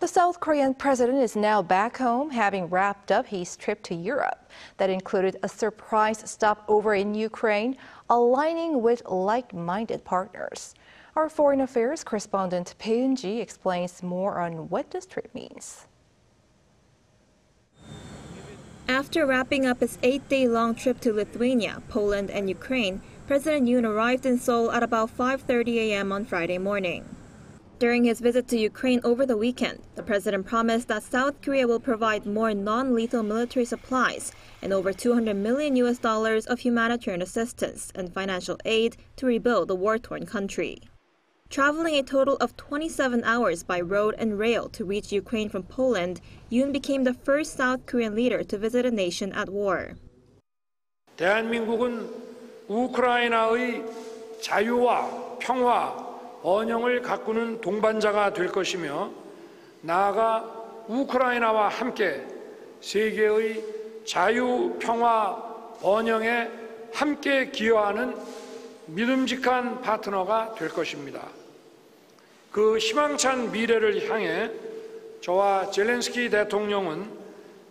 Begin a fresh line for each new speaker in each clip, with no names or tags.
The South Korean president is now back home, having wrapped up his trip to Europe. That included a surprise stopover in Ukraine, aligning with like-minded partners. Our foreign affairs correspondent Bae Eun-ji explains more on what this trip means.
After wrapping up his 8-day-long trip to Lithuania, Poland, and Ukraine, President Yoon arrived in Seoul at about 5:30 a.m. on Friday morning. During his visit to Ukraine over the weekend, the president promised that South Korea will provide more non-lethal military supplies and over $200 million of humanitarian assistance and financial aid to rebuild the war-torn country. Traveling a total of 27 hours by road and rail to reach Ukraine from Poland, Yoon became the first South Korean leader to visit a nation at war.
대한민국은 우크라이나의 자유와 평화, 번영을 가꾸는 동반자가 될 것이며 나아가 우크라이나와 함께 세계의 자유, 평화, 번영에 함께 기여하는 믿음직한 파트너가 될 것입니다. 그 희망찬 미래를 향해 저와 젤렌스키 대통령은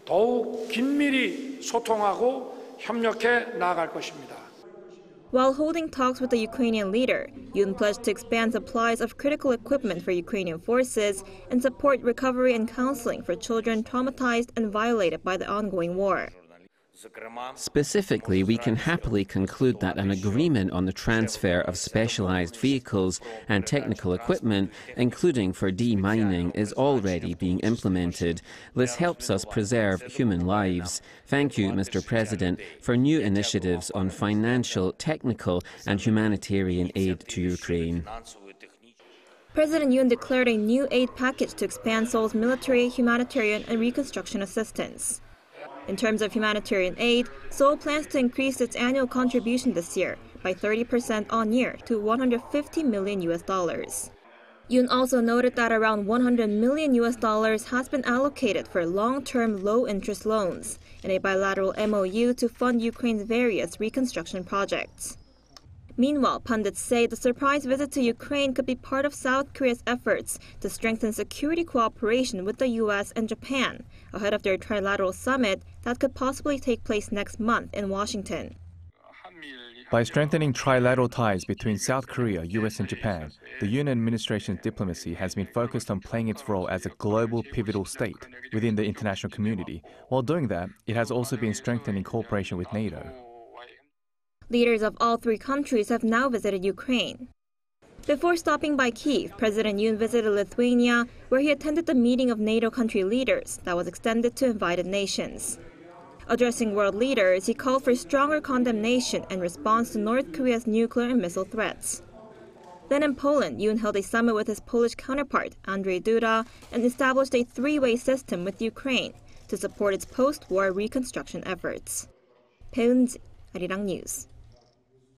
더욱 긴밀히 소통하고 협력해 나아갈 것입니다.
While holding talks with the Ukrainian leader, Yoon pledged to expand supplies of critical equipment for Ukrainian forces and support recovery and counseling for children traumatized and violated by the ongoing war.
Specifically, we can happily conclude that an agreement on the transfer of specialized vehicles and technical equipment, including for demining, is already being implemented. This helps us preserve human lives. Thank you, Mr. President, for new initiatives on financial, technical, and humanitarian aid to Ukraine.
President Yoon declared a new aid package to expand Seoul's military, humanitarian, and reconstruction assistance. In terms of humanitarian aid, Seoul plans to increase its annual contribution this year by 30% on year to $150 million. Yoon also noted that around $100 million has been allocated for long-term low-interest loans and a bilateral MOU to fund Ukraine's various reconstruction projects. Meanwhile, pundits say the surprise visit to Ukraine could be part of South Korea's efforts to strengthen security cooperation with the U.S. and Japan ahead of their trilateral summit that could possibly take place next month in Washington.
By strengthening trilateral ties between South Korea, U.S. and Japan, the Yoon administration's diplomacy has been focused on playing its role as a global pivotal state within the international community. While doing that, it has also been strengthening cooperation with NATO.
Leaders of all three countries have now visited Ukraine. Before stopping by Kyiv, President Yoon visited Lithuania, where he attended the meeting of NATO country leaders that was extended to invited nations. Addressing world leaders, he called for stronger condemnation and response to North Korea's nuclear and missile threats. Then in Poland, Yoon held a summit with his Polish counterpart, Andrzej Duda, and established a three-way system with Ukraine to support its post-war reconstruction efforts. Bae Eun-ji, Arirang News.